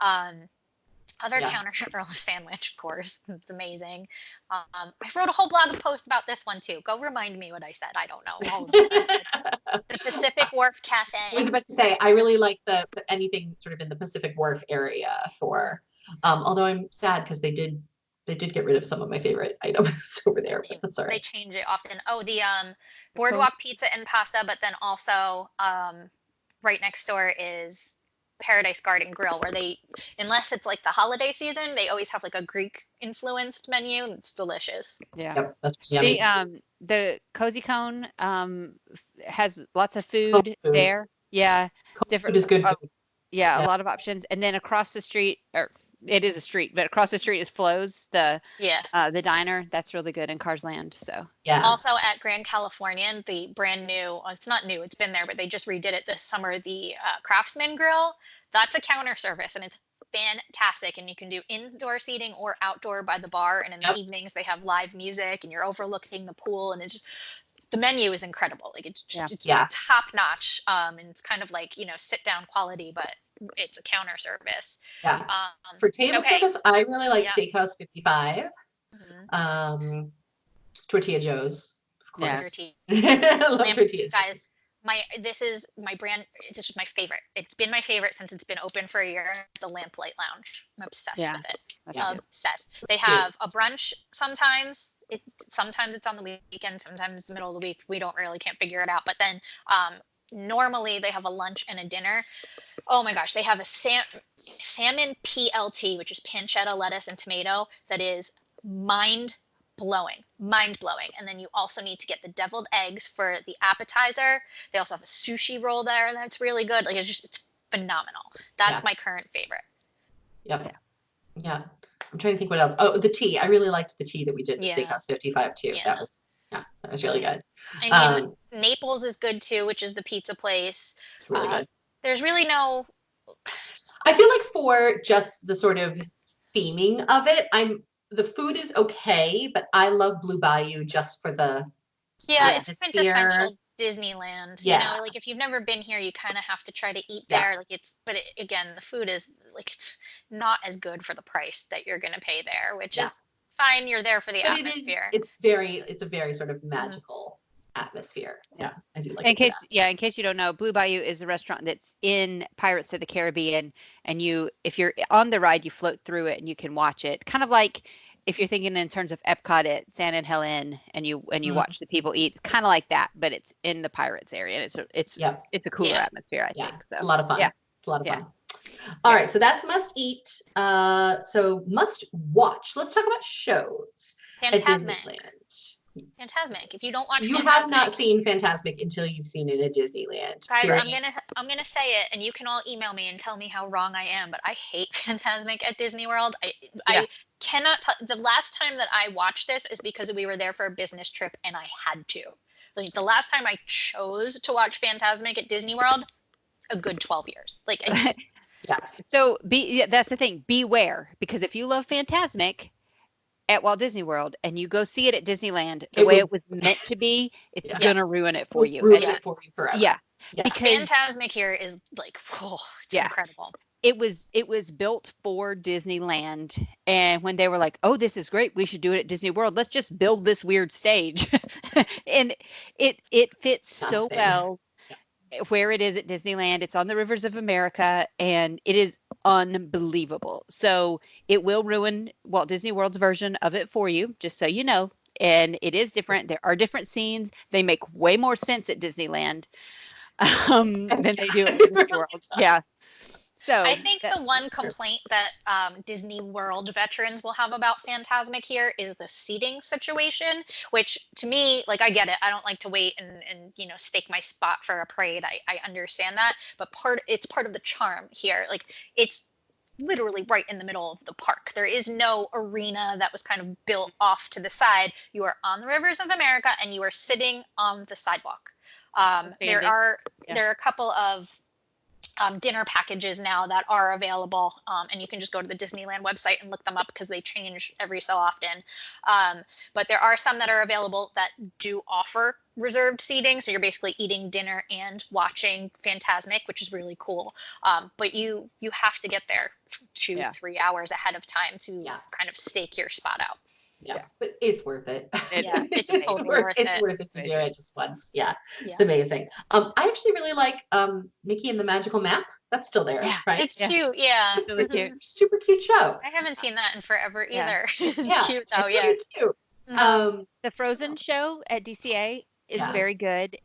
Other counter sandwich, of course. It's amazing. I wrote a whole blog post about this one too. Go remind me what I said. I don't know. The Pacific Wharf Cafe. I was about to say I really like the anything sort of in the Pacific Wharf area for. Although I'm sad because they did get rid of some of my favorite items over there, but that's all right. They change it often. Oh, the Boardwalk Pizza and Pasta, but then also right next door is Paradise Garden Grill, where they, unless it's like the holiday season, they always have like a Greek influenced menu. It's delicious. Yeah. Yep, that's yummy. The Cozy Cone has lots of food there. Yeah. Different food is good food. Yeah, a lot of options. And then across the street, or it is a street, but across the street is Flo's, the diner. That's really good in Cars Land. So also at Grand Californian, the brand new, it's not new, it's been there, but they just redid it this summer, the Craftsman Grill. That's a counter service and it's fantastic. And you can do indoor seating or outdoor by the bar. And in the evenings they have live music and you're overlooking the pool, and it's just, the menu is incredible. Like it's top notch. And it's kind of like, sit down quality, but it's a counter service. Yeah. For table service, I really like Steakhouse 55. Tortilla Joe's, of course. I love Tortilla Joe's. Guys, this is my favorite. It's been my favorite since it's been open for a year. The Lamplight Lounge. I'm obsessed with it. Obsessed. They have a brunch sometimes. Sometimes it's on the weekend, sometimes it's the middle of the week. We can't figure it out. But then normally they have a lunch and a dinner. Oh my gosh, they have a salmon PLT, which is pancetta, lettuce, and tomato. That is mind blowing. And then you also need to get the deviled eggs for the appetizer. They also have a sushi roll there that's really good. Like it's phenomenal. That's my current favorite. Yep. Yeah. I'm trying to think what else. Oh, the tea. I really liked the tea that we did at Steakhouse 55 too. Yeah. That was really good. I mean, Naples is good too, which is the pizza place. It's really good. There's really no. I feel like for just the sort of theming of it, the food is okay, but I love Blue Bayou just for the Yeah, the it's atmosphere. quintessential Disneyland. You Yeah. know, like if you've never been here, you kind of have to try to eat Yeah. there. Like again, the food is like it's not as good for the price that you're gonna pay there, which Yeah. is fine. You're there for the But atmosphere. it's a very sort of magical atmosphere. Yeah, I do like In it. case, in case you don't know, Blue Bayou is a restaurant that's in Pirates of the Caribbean, and if you're on the ride, you float through it and you can watch it. Kind of like if you're thinking in terms of Epcot at San and Helen, and you watch the people eat, kind of like that, but it's in the Pirates area, and it's a cooler atmosphere, I think. So it's a lot of fun. Yeah, it's a lot of fun. All right, so that's must eat. So must watch. Let's talk about shows at Disneyland. Fantasmic. If you don't watch You Fantasmic, have not seen Fantasmic until you've seen it at Disneyland. Guys, period. I'm gonna say it, and you can all email me and tell me how wrong I am, but I hate Fantasmic at Disney World. I cannot the last time that I watched this is because we were there for a business trip and I had to. Like the last time I chose to watch Fantasmic at Disney World, a good 12 years. Like yeah. So that's the thing. Beware, because if you love Fantasmic at Walt Disney World and you go see it at Disneyland the way it was meant to be, it's gonna ruin it for you. Ruin it for you forever. Yeah. Because Fantasmic here is like, it's incredible. It was built for Disneyland, and when they were like, "Oh, this is great, we should do it at Disney World. Let's just build this weird stage," and it fits so well where it is at Disneyland. It's on the Rivers of America, and it is unbelievable. So it will ruin Walt Disney World's version of it for you, just so you know. And it is different. There are different scenes. They make way more sense at Disneyland than they do at Disney World. Yeah. So I think the one complaint that Disney World veterans will have about Fantasmic here is the seating situation, which to me, like, I get it. I don't like to wait and stake my spot for a parade. I understand that, but it's part of the charm here. Like, it's literally right in the middle of the park. There is no arena that was kind of built off to the side. You are on the Rivers of America and you are sitting on the sidewalk. There are a couple of dinner packages now that are available, and you can just go to the Disneyland website and look them up because they change every so often. But there are some that are available that do offer reserved seating, so you're basically eating dinner and watching Fantasmic, which is really cool. But you have to get there 2-3 hours ahead of time to kind of stake your spot out. Yeah, but it's worth it. It's totally worth it. It's worth it to do it just once. Yeah, it's amazing. I actually really like Mickey and the Magical Map. That's still there, right? It's cute. Yeah, it's really cute. Super cute show. I haven't seen that in forever either. It's cute though. It's really cute. The Frozen show at DCA is very good.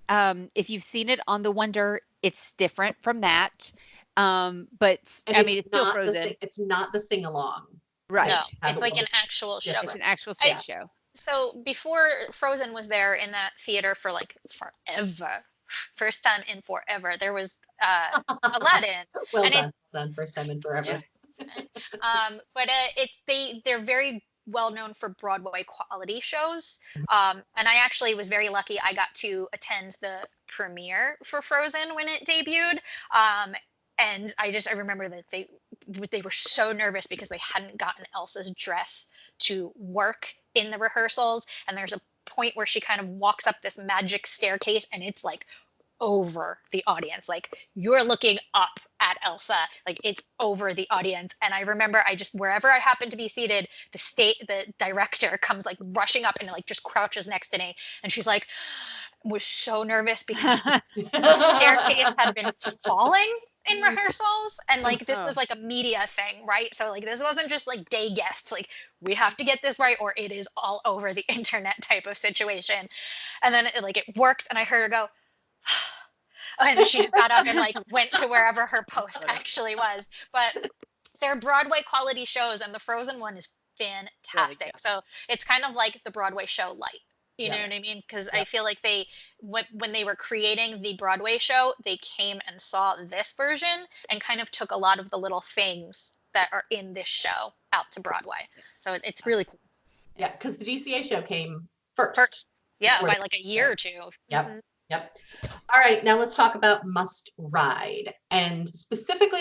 If you've seen it on the Wonder, it's different from that. But I mean, it's still Frozen. It's not the sing along. Right. No, it's like an actual show. It's an actual stage show. So before Frozen was there in that theater for like forever, first time in forever, there was Aladdin. Well done. First time in forever. But they're very well known for Broadway quality shows. And I actually was very lucky. I got to attend the premiere for Frozen when it debuted. And I remember that they were so nervous because they hadn't gotten Elsa's dress to work in the rehearsals. And there's a point where she kind of walks up this magic staircase and it's like over the audience. Like you're looking up at Elsa, like it's over the audience. And I remember wherever I happened to be seated, the director comes like rushing up and like just crouches next to me. And she's like, was so nervous because the staircase had been falling in rehearsals, and like this was like a media thing, right? So like this wasn't just like day guests, like we have to get this right or it is all over the internet type of situation. And then it worked, and I heard her go and she just got up and like went to wherever her post actually was. But they're Broadway quality shows, and the Frozen one is fantastic. Really, so it's kind of like the Broadway show light. You know what I mean? Because I feel like when they were creating the Broadway show, they came and saw this version and kind of took a lot of the little things that are in this show out to Broadway. So it's really cool. Yeah, because the DCA show came first. By like a year or two. Yep. Mm-hmm. Yep. All right, now let's talk about must ride. And specifically,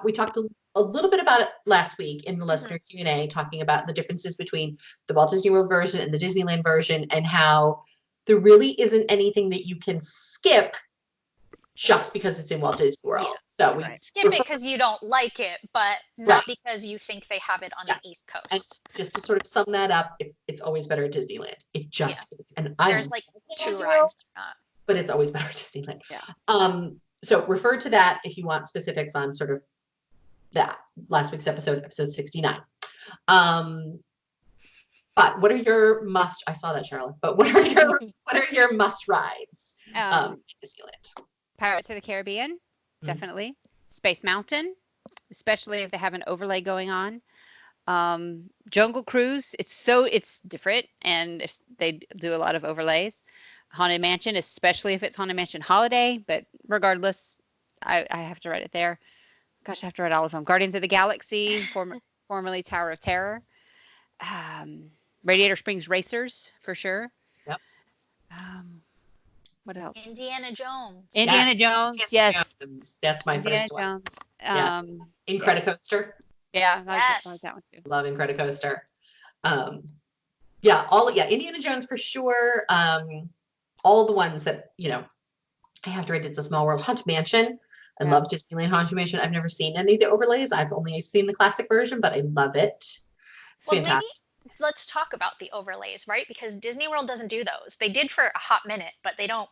we talked a little bit about it last week in the listener Q&A, talking about the differences between the Walt Disney World version and the Disneyland version, and how there really isn't anything that you can skip just because it's in Walt Disney World. Yeah. So we Skip it because you don't like it, but not because you think they have it on the East Coast. And just to sort of sum that up, it's always better at Disneyland. It just is. And there's like 2 rides. But it's always better at Disneyland. Yeah. So refer to that if you want specifics on sort of that last week's episode 69. But what are your I saw that, Charlotte, but what are your must rides in Disneyland? Pirates of the Caribbean, definitely. Space Mountain, especially if they have an overlay going on. Jungle Cruise, it's different, and if they do a lot of overlays. Haunted Mansion, especially if it's Haunted Mansion Holiday, but regardless, I have to write it there. Gosh, I have to write all of them. Guardians of the Galaxy, formerly Tower of Terror. Radiator Springs Racers, for sure. Yep. What else? Indiana Jones. Indiana Jones, yes. That's my Indiana first one. Jones. Yeah. Incredicoaster. Yeah, Yes. I like that one too. Love Incredicoaster. Indiana Jones for sure. All the ones that, I have to write It's a Small World. Haunted Mansion. I love Disneyland Haunted Mansion. I've never seen any of the overlays. I've only seen the classic version, but I love it. It's fantastic. Maybe let's talk about the overlays, right? Because Disney World doesn't do those. They did for a hot minute, but they don't.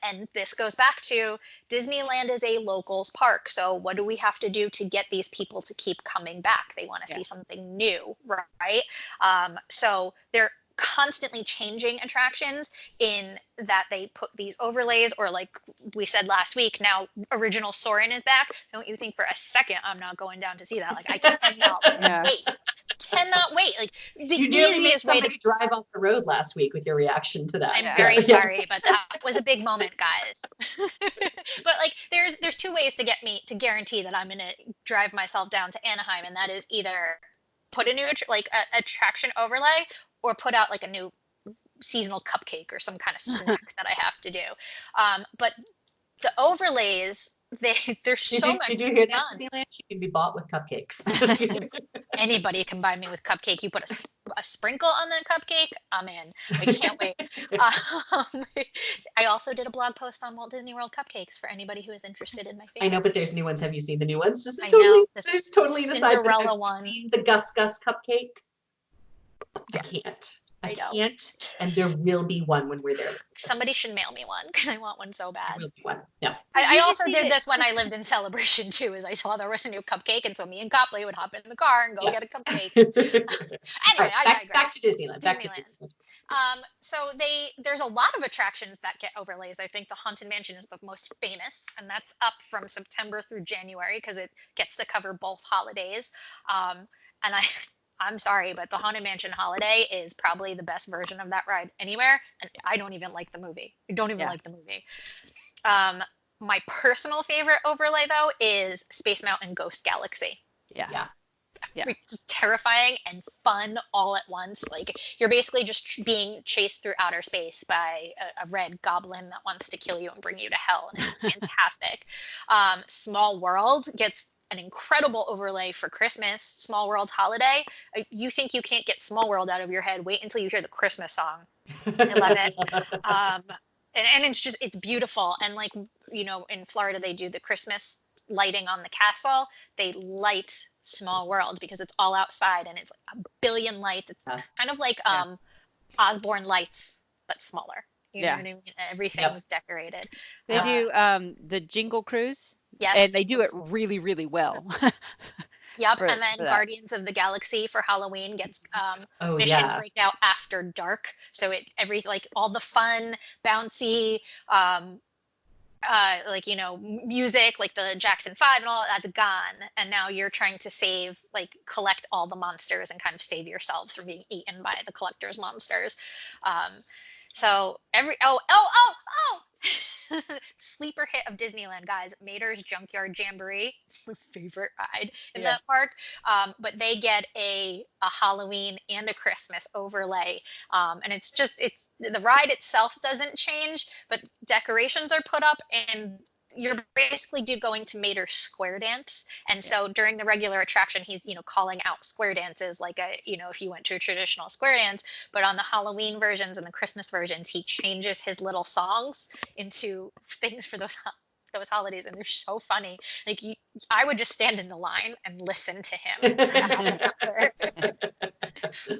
And this goes back to Disneyland is a locals park. So what do we have to do to get these people to keep coming back? They want to see something new, right? So they're constantly changing attractions in that they put these overlays, or like we said last week, now original Soarin' is back. Don't you think for a second I'm not going down to see that? Like I cannot wait. Like the easiest way to drive off the road last week with your reaction to that. I'm very sorry, but that was a big moment, guys. But like there's 2 ways to get me to guarantee that I'm gonna drive myself down to Anaheim, and that is either put a new attraction overlay, or put out like a new seasonal cupcake or some kind of snack that I have to do. But the overlays, there's so much. Did you hear that, Disneyland? She can be bought with cupcakes. Anybody can buy me with cupcake. You put a sprinkle on that cupcake, I'm in. I can't wait. I also did a blog post on Walt Disney World cupcakes for anybody who is interested in my favorite. I know, but there's new ones. Have you seen the new ones? I know. There's totally the Cinderella one. Seen the Gus cupcake? I can't. I can't. And there will be one when we're there. Somebody should mail me one because I want one so bad. There will be one. No. I also did this when I lived in Celebration too, as I saw there was a new cupcake, and so me and Copley would hop in the car and go get a cupcake. Anyway, back to Disneyland. Back to Disneyland. So there's a lot of attractions that get overlays. I think the Haunted Mansion is the most famous, and that's up from September through January because it gets to cover both holidays. And I'm sorry, but the Haunted Mansion Holiday is probably the best version of that ride anywhere. And I don't even like the movie. I don't even like the movie. My personal favorite overlay, though, is Space Mountain Ghost Galaxy. Yeah. It's terrifying and fun all at once. Like, you're basically just being chased through outer space by a red goblin that wants to kill you and bring you to hell. And it's fantastic. Small World gets an incredible overlay for Christmas. Small World Holiday. You think you can't get Small World out of your head? Wait until you hear the Christmas song. I love it. And it's beautiful. And like, in Florida, they do the Christmas lighting on the castle. They light Small World because it's all outside and it's like a billion lights. It's kind of like Osborne lights, but smaller. You know what I mean? Everything's decorated. They do the Jingle Cruise. Yes. And they do it really, really well. Yep. And then Guardians of the Galaxy for Halloween gets Mission Breakout After Dark. So all the fun, bouncy, music, like the Jackson 5 and all that's gone. And now you're trying to collect all the monsters and kind of save yourselves from being eaten by the collector's monsters. So sleeper hit of Disneyland, guys, Mater's Junkyard Jamboree. It's my favorite ride in that park. But they get a Halloween and a Christmas overlay. And it's the ride itself doesn't change, but decorations are put up, and you're basically going to Mater's square dance. And so during the regular attraction, he's, calling out square dances like if you went to a traditional square dance, but on the Halloween versions and the Christmas versions, he changes his little songs into things for those holidays, and they're so funny. Like I would just stand in the line and listen to him.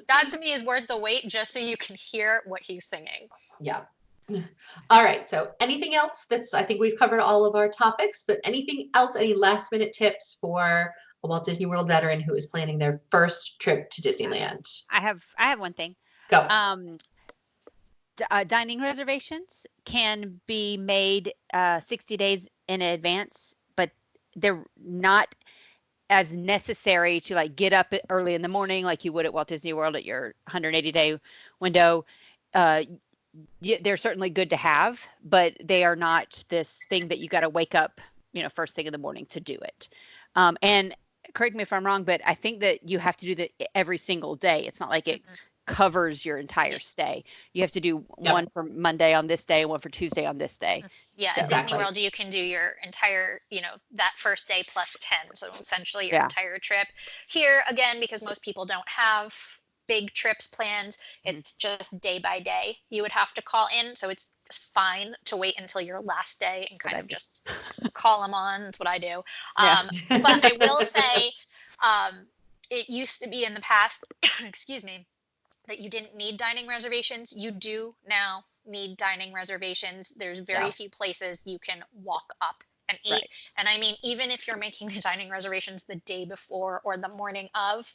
That to me is worth the wait, just so you can hear what he's singing. Yeah. All right. So anything else I think we've covered all of our topics, but anything else, any last minute tips for a Walt Disney World veteran who is planning their first trip to Disneyland? I have one thing. Go. Dining reservations can be made 60 days in advance, but they're not as necessary to like get up early in the morning like you would at Walt Disney World at your 180-day window. They're certainly good to have, but they are not this thing that you got to wake up, first thing in the morning to do it. And correct me if I'm wrong, but I think that you have to do that every single day. It's not like it covers your entire stay. You have to do one for Monday on this day, one for Tuesday on this day. Yeah, So, at Disney World, you can do your entire, that first day plus 10. So essentially your entire trip. Here, again, because most people don't have big trips planned, it's just day by day. You would have to call in. So it's fine to wait until your last day and kind of just call them on. That's what I do. But I will say, it used to be in the past, excuse me, that you didn't need dining reservations. You do now need dining reservations. There's very few places you can walk up and eat. Right. And I mean, even if you're making the dining reservations the day before or the morning of,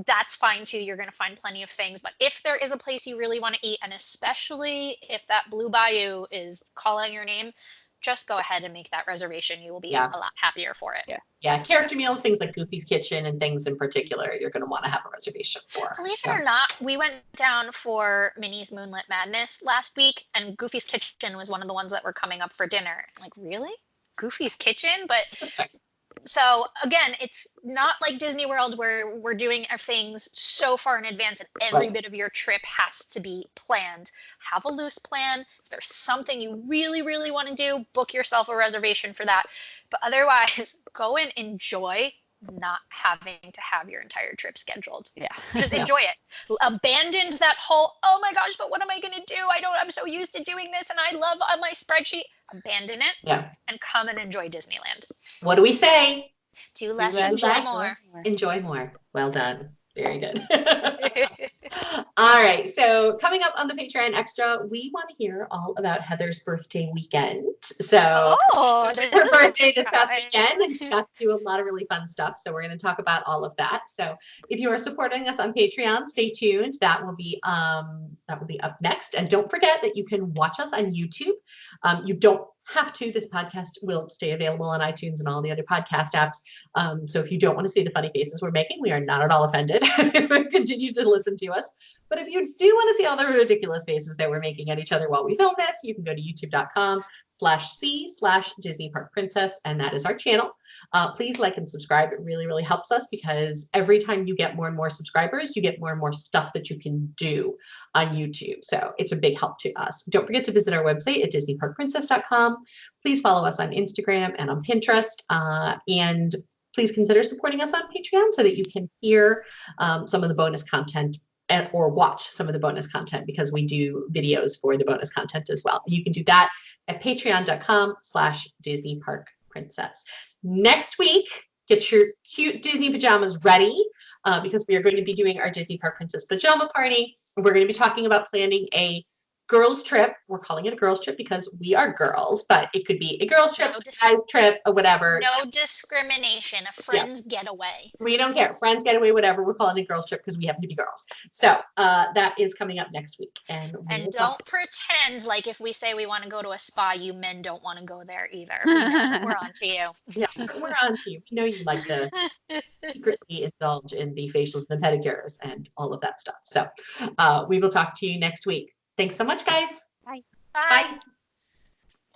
that's fine too. You're going to find plenty of things. But if there is a place you really want to eat, and especially if that Blue Bayou is calling your name, just go ahead and make that reservation. You will be a lot happier for it. Yeah. Character meals, things like Goofy's Kitchen and things in particular, you're going to want to have a reservation for. Believe it or not, we went down for Minnie's Moonlit Madness last week, and Goofy's Kitchen was one of the ones that were coming up for dinner. I'm like, really? Goofy's Kitchen? But so again, it's not like Disney World where we're doing our things so far in advance and every bit of your trip has to be planned. Have a loose plan. If there's something you really, really want to do, book yourself a reservation for that. But otherwise, go and enjoy not having to have your entire trip scheduled. Just enjoy it. Abandon that whole, oh my gosh, but what am I going to do? I'm so used to doing this and I love on my spreadsheet. Abandon it and come and enjoy Disneyland. What do we say? Do less, enjoy more. Enjoy more. Well done. Very good. All right. So coming up on the Patreon Extra, we want to hear all about Heather's birthday weekend. So it's her birthday this past weekend, and she got to do a lot of really fun stuff. So we're going to talk about all of that. So if you are supporting us on Patreon, stay tuned. That will be up next. And don't forget that you can watch us on YouTube. You don't have to. This podcast will stay available on iTunes and all the other podcast apps. So if you don't want to see the funny faces we're making, we are not at all offended. Continue to listen to us. But if you do want to see all the ridiculous faces that we're making at each other while we film this, you can go to youtube.com/C/Disney Park Princess, and that is our channel. Please like and subscribe. It really, really helps us because every time you get more and more subscribers, you get more and more stuff that you can do on YouTube. So it's a big help to us. Don't forget to visit our website at DisneyParkPrincess.com. Please follow us on Instagram and on Pinterest. And please consider supporting us on Patreon so that you can hear some of the bonus content or watch some of the bonus content, because we do videos for the bonus content as well. You can do that at patreon.com/Disney Park Princess. Next week, get your cute Disney pajamas ready because we are going to be doing our Disney Park Princess pajama party. We're going to be talking about planning a girls trip. We're calling it a girls trip because we are girls, but it could be a girls trip, a guys trip, or whatever. No discrimination. A friend's getaway. We don't care. Friends getaway, whatever. We're calling it girls trip because we happen to be girls. So that is coming up next week. And don't pretend like if we say we want to go to a spa, you men don't want to go there either. We're on to you. Yeah, we're on to you. We know you like to secretly indulge in the facials and the pedicures and all of that stuff. So we will talk to you next week. Thanks so much, guys. Bye. Bye.